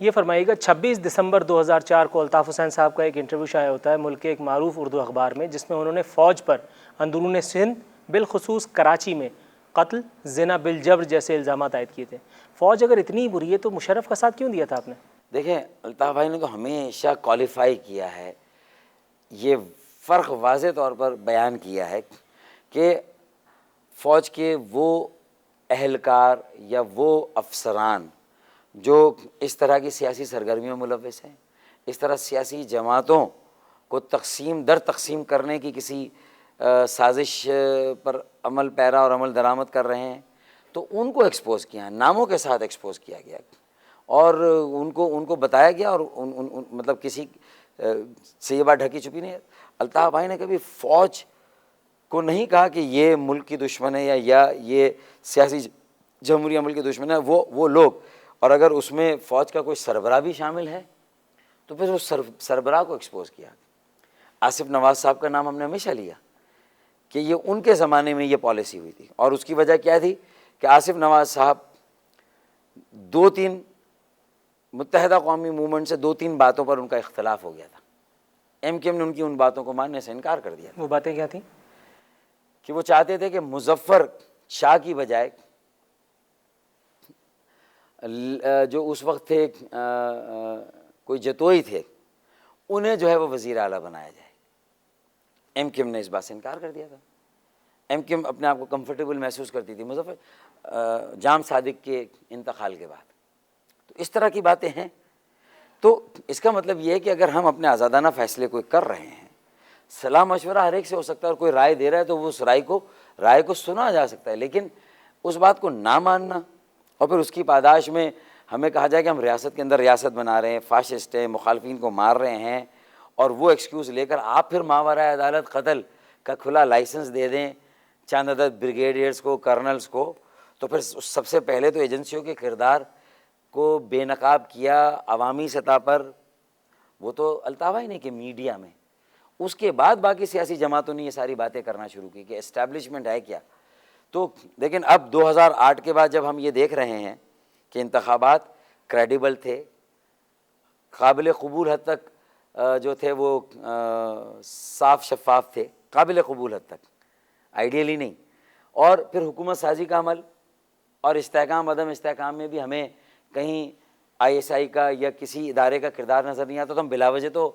یہ فرمائیے گا 26 دسمبر 2004 کو الطاف حسین صاحب کا ایک انٹرویو شائع ہوتا ہے ملک کے ایک معروف اردو اخبار میں، جس میں انہوں نے فوج پر اندرون سندھ بالخصوص کراچی میں قتل، زنا بالجبر جیسے الزامات عائد کیے تھے۔ فوج اگر اتنی بری ہے تو مشرف کا ساتھ کیوں دیا تھا آپ نے؟ دیکھیں، الطاف بھائی نے تو ہمیشہ کوالیفائی کیا ہے، یہ فرق واضح طور پر بیان کیا ہے کہ فوج کے وہ اہلکار یا وہ افسران جو اس طرح کی سیاسی سرگرمیوں میں ملوث ہیں، اس طرح سیاسی جماعتوں کو تقسیم در تقسیم کرنے کی کسی سازش پر عمل پیرا اور عمل درآمد کر رہے ہیں، تو ان کو ایکسپوز کیا، ناموں کے ساتھ ایکسپوز کیا گیا اور ان کو بتایا گیا، اور مطلب کسی سے یہ بات ڈھکی چھپی نہیں ہے۔ الطاف بھائی نے کبھی فوج کو نہیں کہا کہ یہ ملک کی دشمن ہے یا یہ سیاسی جمہوری عمل کی دشمن ہے، وہ لوگ، اور اگر اس میں فوج کا کوئی سربراہ بھی شامل ہے تو پھر اس سربراہ کو ایکسپوز کیا۔ آصف نواز صاحب کا نام ہم نے ہمیشہ لیا کہ یہ ان کے زمانے میں یہ پالیسی ہوئی تھی، اور اس کی وجہ کیا تھی کہ آصف نواز صاحب 2-3 متحدہ قومی موومنٹ سے 2-3 باتوں پر ان کا اختلاف ہو گیا تھا۔ ایم کیو ایم نے ان کی ان باتوں کو ماننے سے انکار کر دیا تھا۔ وہ باتیں کیا تھیں؟ کہ وہ چاہتے تھے کہ مظفر شاہ کی بجائے جو اس وقت تھے کوئی جتوئی تھے، انہیں جو ہے وہ وزیر اعلیٰ بنایا جائے۔ ایم کیو ایم نے اس بات سے انکار کر دیا تھا۔ ایم کیو ایم اپنے آپ کو کمفرٹیبل محسوس کرتی تھی مظفر جام صادق کے انتقال کے بعد۔ تو اس طرح کی باتیں ہیں، تو اس کا مطلب یہ ہے کہ اگر ہم اپنے آزادانہ فیصلے کوئی کر رہے ہیں، صلاح مشورہ ہر ایک سے ہو سکتا ہے، اور کوئی رائے دے رہا ہے تو وہ اس رائے کو سنا جا سکتا ہے، لیکن اس بات کو نہ ماننا اور پھر اس کی پاداش میں ہمیں کہا جائے کہ ہم ریاست کے اندر ریاست بنا رہے ہیں، فاشسٹ ہیں، مخالفین کو مار رہے ہیں، اور وہ ایکسکیوز لے کر آپ پھر ماورائے عدالت قتل کا کھلا لائسنس دے دیں چند عدد بریگیڈیئرز کو، کرنلز کو، تو پھر سب سے پہلے تو ایجنسیوں کے کردار کو بے نقاب کیا عوامی سطح پر، وہ تو الطاف بھائی نے کہ میڈیا میں، اس کے بعد باقی سیاسی جماعتوں نے یہ ساری باتیں کرنا شروع کی کہ اسٹیبلشمنٹ ہے کیا۔ تو لیکن اب 2008 کے بعد جب ہم یہ دیکھ رہے ہیں کہ انتخابات کریڈیبل تھے، قابل قبول حد تک جو تھے وہ صاف شفاف تھے، قابل قبول حد تک، آئیڈیلی نہیں، اور پھر حکومت سازی کا عمل اور استحکام عدم استحکام میں بھی ہمیں کہیں آئی ایس آئی کا یا کسی ادارے کا کردار نظر نہیں آتا، تو ہم بلا وجہ تو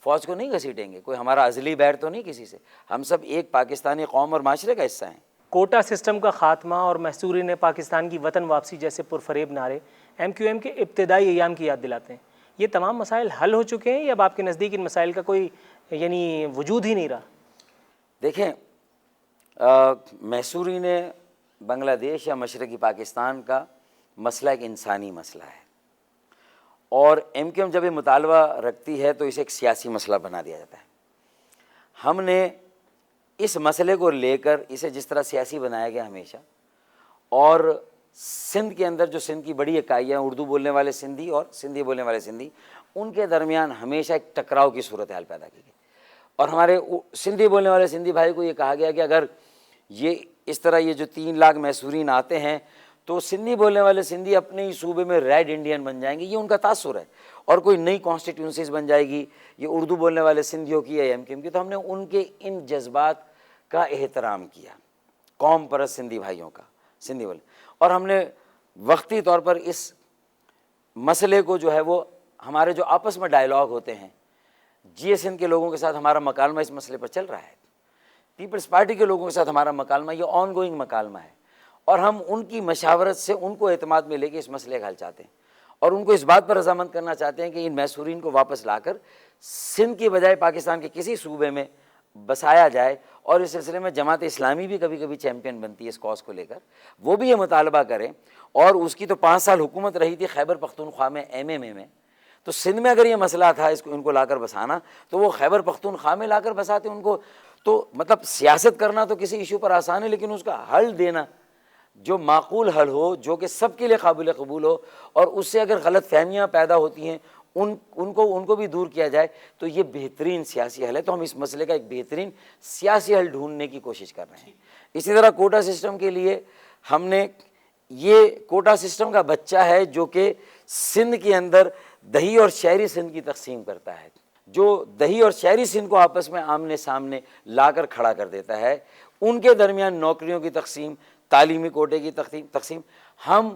فوج کو نہیں گھسیٹیں گے، کوئی ہمارا ازلی بیر تو نہیں کسی سے، ہم سب ایک پاکستانی قوم اور معاشرے کا حصہ ہیں۔ کوٹا سسٹم کا خاتمہ اور محصوری نے پاکستان کی وطن واپسی جیسے پرفریب نعرے ایم کیو ایم کے ابتدائی ایام کی یاد دلاتے ہیں۔ یہ تمام مسائل حل ہو چکے ہیں یا اب آپ کے نزدیک ان مسائل کا کوئی وجود ہی نہیں رہا؟ دیکھیں، محصوری نے بنگلہ دیش یا مشرقی پاکستان کا مسئلہ ایک انسانی مسئلہ ہے، اور ایم کیو ایم جب یہ مطالبہ رکھتی ہے تو اسے ایک سیاسی مسئلہ بنا دیا جاتا ہے۔ ہم نے اس مسئلے کو لے کر اسے جس طرح سیاسی بنایا گیا ہمیشہ، اور سندھ کے اندر جو سندھ کی بڑی اکائیاں اردو بولنے والے سندھی اور سندھی بولنے والے سندھی، ان کے درمیان ہمیشہ ایک ٹکراؤ کی صورتحال پیدا کی گئی، اور ہمارے سندھی بولنے والے سندھی بھائی کو یہ کہا گیا کہ اگر یہ اس طرح یہ جو 3 لاکھ محصورین آتے ہیں تو سندھی بولنے والے سندھی اپنے ہی صوبے میں ریڈ انڈین بن جائیں گے، یہ ان کا تاثر ہے، اور کوئی نئی کانسٹیٹیونسیز بن جائے گی یہ اردو بولنے والے سندھیوں کی یا ایم کیو ایم کی۔ تو ہم نے ان کے ان جذبات کا احترام کیا، قوم پرست سندھی بھائیوں کا، سندھی بولے، اور ہم نے وقتی طور پر اس مسئلے کو جو ہے وہ ہمارے جو آپس میں ڈائلاگ ہوتے ہیں، جی ایس این کے لوگوں کے ساتھ ہمارا مکالمہ اس مسئلے پر چل رہا ہے، پیپلز پارٹی کے لوگوں کے ساتھ ہمارا مکالمہ یہ آن گوئنگ مکالمہ ہے، اور ہم ان کی مشاورت سے ان کو اعتماد میں لے کے اس مسئلے کا حل چاہتے ہیں، اور ان کو اس بات پر رضامند کرنا چاہتے ہیں کہ ان محصورین کو واپس لا کر سندھ کی بجائے پاکستان کے کسی صوبے میں بسایا جائے، اور اس سلسلے میں جماعت اسلامی بھی کبھی کبھی چیمپئن بنتی ہے اس کاز کو لے کر، وہ بھی یہ مطالبہ کریں، اور اس کی تو 5 سال حکومت رہی تھی خیبر پختونخوا میں ایم ایم اے میں، تو سندھ میں اگر یہ مسئلہ تھا ان کو لا کر بسانا تو وہ خیبر پختونخوا میں لا کر بساتے ان کو۔ تو مطلب سیاست کرنا تو کسی ایشو پر آسان ہے، لیکن اس کا حل دینا جو معقول حل ہو، جو کہ سب کے لیے قابل قبول ہو، اور اس سے اگر غلط فہمیاں پیدا ہوتی ہیں ان کو بھی دور کیا جائے، تو یہ بہترین سیاسی حل ہے۔ تو ہم اس مسئلے کا ایک بہترین سیاسی حل ڈھونڈنے کی کوشش کر رہے ہیں۔ اسی طرح کوٹا سسٹم کے لیے ہم نے یہ کوٹا سسٹم کا بچہ ہے جو کہ سندھ کے اندر دیہی اور شہری سندھ کی تقسیم کرتا ہے، جو دیہی اور شہری سندھ کو آپس میں آمنے سامنے لا کر کھڑا کر دیتا ہے، ان کے درمیان نوکریوں کی تقسیم، تعلیمی کوٹے کی تقسیم۔ ہم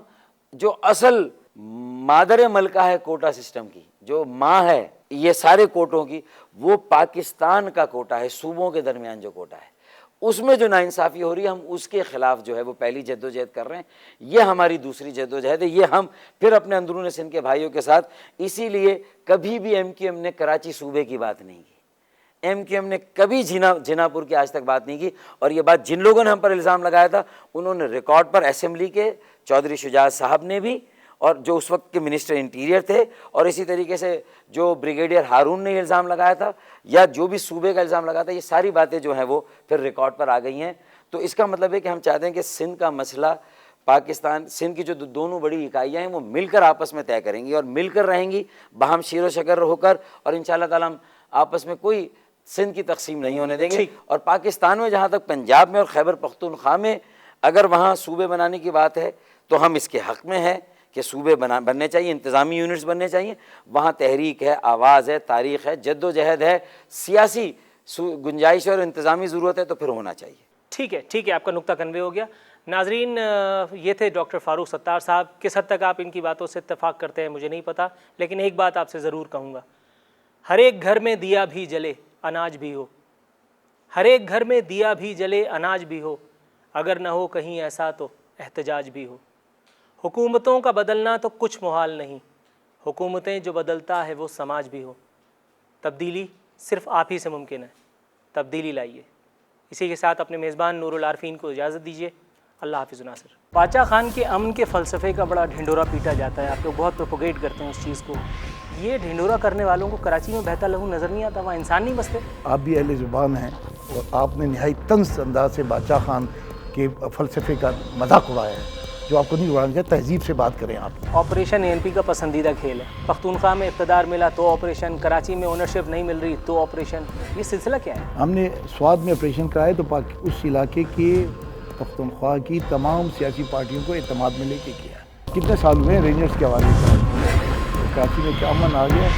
جو اصل مادر ملکہ ہے کوٹا سسٹم کی، جو ماں ہے یہ سارے کوٹوں کی، وہ پاکستان کا کوٹا ہے، صوبوں کے درمیان جو کوٹا ہے، اس میں جو ناانصافی ہو رہی ہے ہم اس کے خلاف جو ہے وہ پہلی جدوجہد کر رہے ہیں۔ یہ ہماری دوسری جدوجہد ہے، یہ ہم پھر اپنے اندرون سندھ کے بھائیوں کے ساتھ، اسی لیے کبھی بھی ایم کیو ایم نے کراچی صوبے کی بات نہیں کی، ایم کیو ایم نے کبھی جینا پور کی آج تک بات نہیں کی، اور یہ بات جن لوگوں نے ہم پر الزام لگایا تھا انہوں نے ریکارڈ پر اسمبلی کے چودھری شجاعت صاحب نے بھی، اور جو اس وقت کے منسٹر انٹیریئر تھے، اور اسی طریقے سے جو بریگیڈیئر ہارون نے الزام لگایا تھا، یا جو بھی صوبے کا الزام لگایا تھا، یہ ساری باتیں جو ہیں وہ پھر ریکارڈ پر آ گئی ہیں۔ تو اس کا مطلب ہے کہ ہم چاہتے ہیں کہ سندھ کا مسئلہ پاکستان، سندھ کی جو دونوں بڑی اکائیاں ہیں وہ مل کر آپس میں طے کریں گی اور مل کر رہیں گی، باہم شیر و شکر ہو کر، اور انشاءاللہ تعالی ہم آپس میں کوئی سندھ کی تقسیم نہیں ہونے دیں گے۔ اور پاکستان میں جہاں تک پنجاب میں اور خیبر پختونخوا میں اگر وہاں صوبے بنانے کی بات ہے تو ہم اس کے حق میں ہیں کہ صوبے بننے چاہیے، انتظامی یونٹس بننے چاہیے، وہاں تحریک ہے، آواز ہے، تاریخ ہے، جد و جہد ہے، سیاسی گنجائش اور انتظامی ضرورت ہے تو پھر ہونا چاہیے۔ ٹھیک ہے، آپ کا نقطہ کنوے ہو گیا۔ ناظرین، یہ تھے ڈاکٹر فاروق ستار صاحب۔ کس حد تک آپ ان کی باتوں سے اتفاق کرتے ہیں مجھے نہیں پتہ، لیکن ایک بات آپ سے ضرور کہوں گا، ہر ایک گھر میں دیا بھی جلے اناج بھی ہو، ہر ایک گھر میں دیا بھی جلے اناج بھی ہو، اگر نہ ہو کہیں ایسا تو احتجاج بھی ہو۔ حکومتوں کا بدلنا تو کچھ محال نہیں، حکومتیں جو بدلتا ہے وہ سماج بھی ہو۔ تبدیلی صرف آپ ہی سے ممکن ہے، تبدیلی لائیے۔ اسی کے ساتھ اپنے میزبان نور العارفین کو اجازت دیجیے۔ اللہ حافظ ناصر۔ پاچا خان کے امن کے فلسفے کا بڑا ڈھنڈورا پیٹا جاتا ہے، آپ لوگ بہت پروپوگیٹ کرتے ہیں اس چیز کو۔ یہ ڈھنڈورا کرنے والوں کو کراچی میں بہتا لہو نظر نہیں آتا، وہاں انسان نہیں بستے؟ آپ بھی اہل زبان ہیں اور آپ نے نہایت طنز انداز سے باچا خان کے فلسفے کا مذاق اڑایا ہے، جو آپ کو نہیں اڑانا چاہیے۔ تہذیب سے بات کریں آپ۔ آپریشن اے این پی کا پسندیدہ کھیل ہے، پختونخوا میں اقتدار ملا تو آپریشن، کراچی میں اونرشپ نہیں مل رہی تو آپریشن، یہ سلسلہ کیا ہے؟ ہم نے سوات میں آپریشن کرایا تو اس علاقے کے پختونخوا کی تمام سیاسی پارٹیوں کو اعتماد میں لے کے کیا۔ کتنے سال ہوئے ہیں رینجرز کے حوالے سے، کراچی میں کیا امن آ گیا۔